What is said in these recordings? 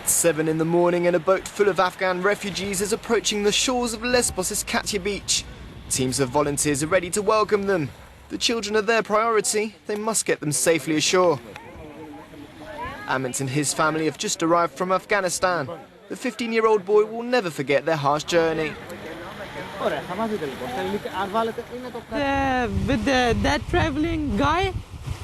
It's 7 in the morning and a boat full of Afghan refugees is approaching the shores of Lesbos Katia Beach. Teams of volunteers are ready to welcome them. The children are their priority. They must get them safely ashore. Ahment and his family have just arrived from Afghanistan. The 15-year-old boy will never forget their harsh journey. With that traveling guy,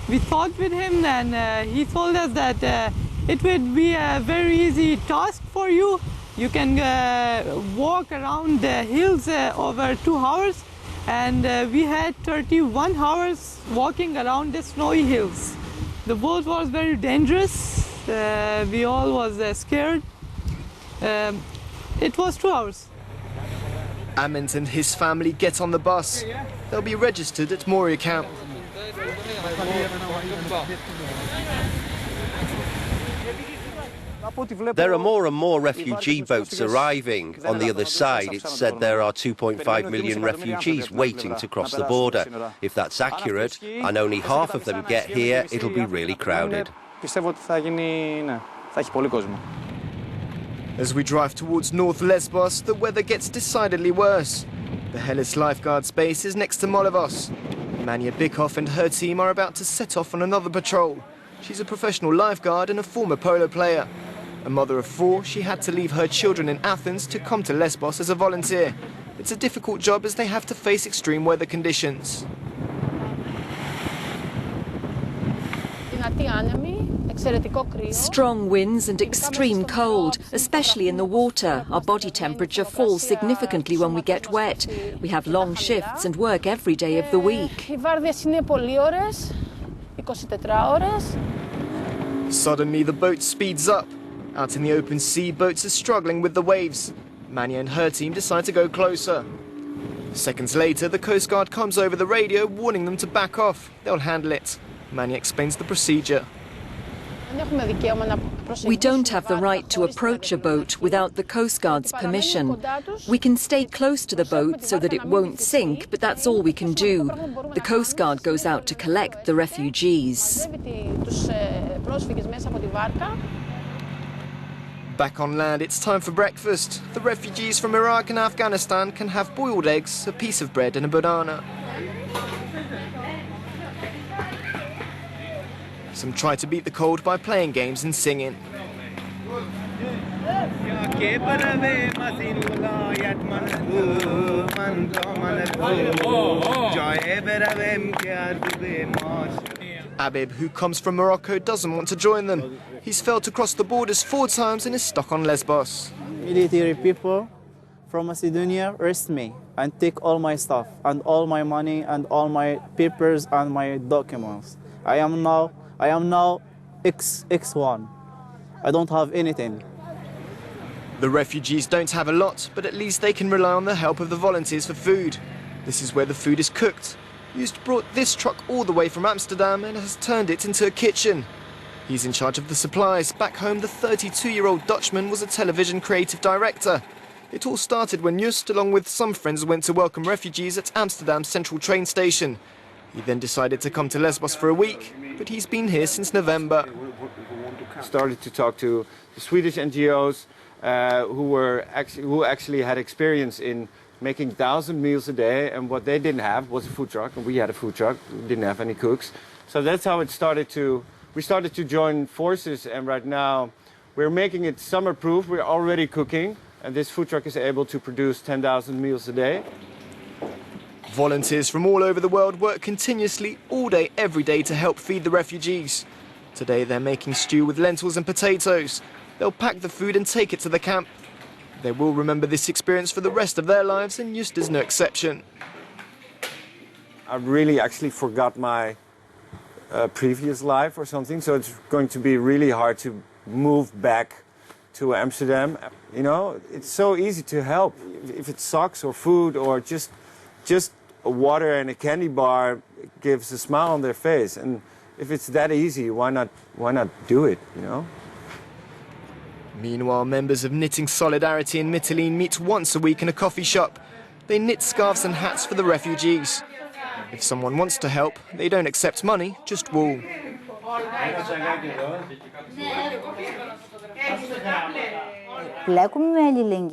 we talked with him and he told us that it would be a very easy task for you. You can walk around the hills over 2 hours, and we had 31 hours walking around the snowy hills. The boat was very dangerous. We all was scared. It was 2 hours. Ahment and his family get on the bus. They'll be registered at Moria camp. There are more and more refugee boats arriving. On the other side, it's said there are 2.5 million refugees waiting to cross the border. If that's accurate, and only half of them get here, it'll be really crowded. As we drive towards North Lesbos, the weather gets decidedly worse. The Hellas lifeguards base is next to Molivos. Mania Bikov and her team are about to set off on another patrol. She's a professional lifeguard and a former polo player. A mother of 4, she had to leave her children in Athens to come to Lesbos as a volunteer. It's a difficult job as they have to face extreme weather conditions. Strong winds and extreme cold, especially in the water. Our body temperature falls significantly when we get wet. We have long shifts and work every day of the week. Suddenly the boat speeds up. Out in the open sea, boats are struggling with the waves. Mania and her team decide to go closer. Seconds later, the Coast Guard comes over the radio warning them to back off. They'll handle it. Mania explains the procedure. We don't have the right to approach a boat without the Coast Guard's permission. We can stay close to the boat so that it won't sink, but that's all we can do. The Coast Guard goes out to collect the refugees. Back on land, it's time for breakfast. The refugees from Iraq and Afghanistan can have boiled eggs, a piece of bread and a banana. Some try to beat the cold by playing games and singing. Abib, who comes from Morocco, doesn't want to join them. He's failed to cross the borders 4 times and is stuck on Lesbos. Military people from Macedonia arrest me and take all my stuff and all my money and all my papers and my documents. I am now X1. I don't have anything. The refugees don't have a lot, but at least they can rely on the help of the volunteers for food. This is where the food is cooked. Joost brought this truck all the way from Amsterdam and has turned it into a kitchen. He's in charge of the supplies. Back home, the 32-year-old Dutchman was a television creative director. It all started when Joost, along with some friends, went to welcome refugees at Amsterdam's central train station. He then decided to come to Lesbos for a week, but he's been here since November. Started to talk to the Swedish NGOs who actually had experience in making 1,000 meals a day, and what they didn't have was a food truck, and we had a food truck. We didn't have any cooks. So that's how it started to... We started to join forces, and right now we're making it summer-proof. We're already cooking, and this food truck is able to produce 10,000 meals a day. Volunteers from all over the world work continuously, all day, every day, to help feed the refugees. Today they're making stew with lentils and potatoes. They'll pack the food and take it to the camp. They will remember this experience for the rest of their lives, and Joost is no exception. I really actually forgot my previous life or something, so it's going to be really hard to move back to Amsterdam. You know, it's so easy to help. If it's socks or food or just water and a candy bar gives a smile on their face. And if it's that easy, why not do it, you know? Meanwhile, members of Knitting Solidarity in Mytilene meet once a week in a coffee shop. They knit scarves and hats for the refugees. If someone wants to help, they don't accept money, just wool.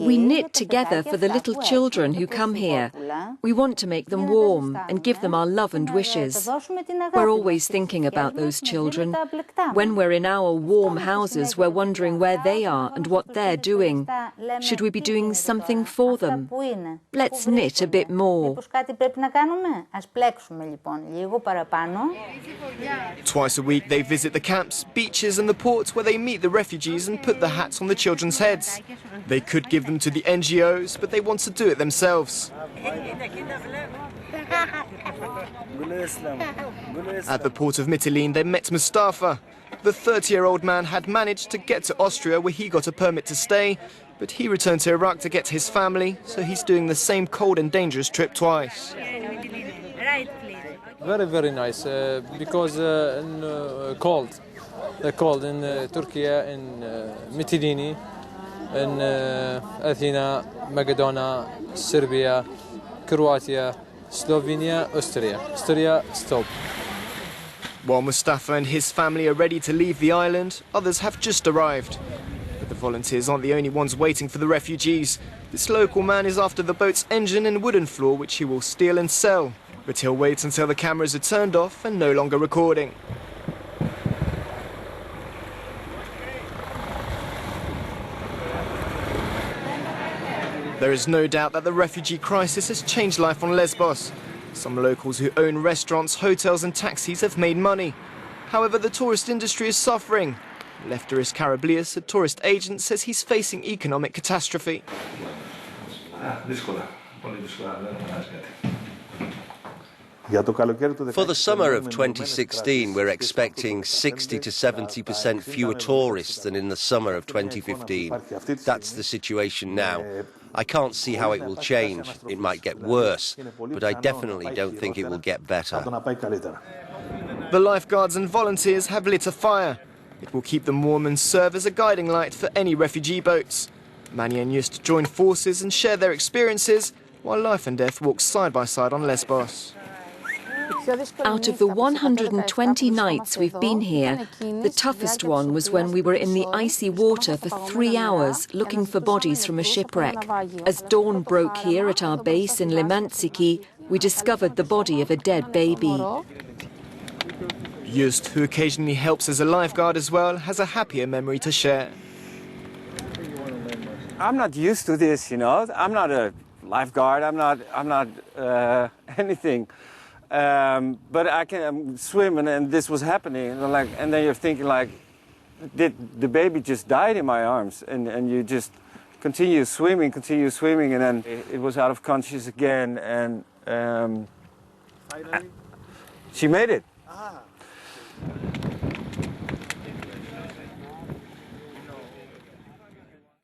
We knit together for the little children who come here. We want to make them warm and give them our love and wishes. We're always thinking about those children. When we're in our warm houses, we're wondering where they are and what they're doing. Should we be doing something for them? Let's knit a bit more. Twice a week they visit the camps, beaches and the ports where they meet the refugees and put the hats on the children's heads. They could give them to the NGOs, but they want to do it themselves. At the port of Mytilene they met Mustafa. The 30-year-old man had managed to get to Austria where he got a permit to stay, but he returned to Iraq to get to his family, so he's doing the same cold and dangerous trip twice. Very, very nice, because cold. The cold in Turkey, in Mytilene, in Athena, Macedonia, Serbia, Croatia, Slovenia, Austria. Austria, stop. While Mustafa and his family are ready to leave the island, others have just arrived. But the volunteers aren't the only ones waiting for the refugees. This local man is after the boat's engine and wooden floor, which he will steal and sell. But he'll wait until the cameras are turned off and no longer recording. There is no doubt that the refugee crisis has changed life on Lesbos. Some locals who own restaurants, hotels and taxis have made money. However, the tourist industry is suffering. Lefteris Karablias, a tourist agent, says he's facing economic catastrophe. For the summer of 2016, we're expecting 60 to 70% fewer tourists than in the summer of 2015. That's the situation now. I can't see how it will change. It might get worse, but I definitely don't think it will get better. The lifeguards and volunteers have lit a fire. It will keep them warm and serve as a guiding light for any refugee boats. Mani and Just join forces and share their experiences, while life and death walk side by side on Lesbos. Out of the 120 nights we've been here, the toughest one was when we were in the icy water for 3 hours looking for bodies from a shipwreck. As dawn broke here at our base in Limantsiki, we discovered the body of a dead baby. Just, who occasionally helps as a lifeguard as well, has a happier memory to share. I'm not used to this, you know. I'm not a lifeguard. I'm not anything. But I can swim, and this was happening, and then you're thinking like, did the baby just died in my arms? And you just continue swimming, and then it was out of conscious again, and she made it.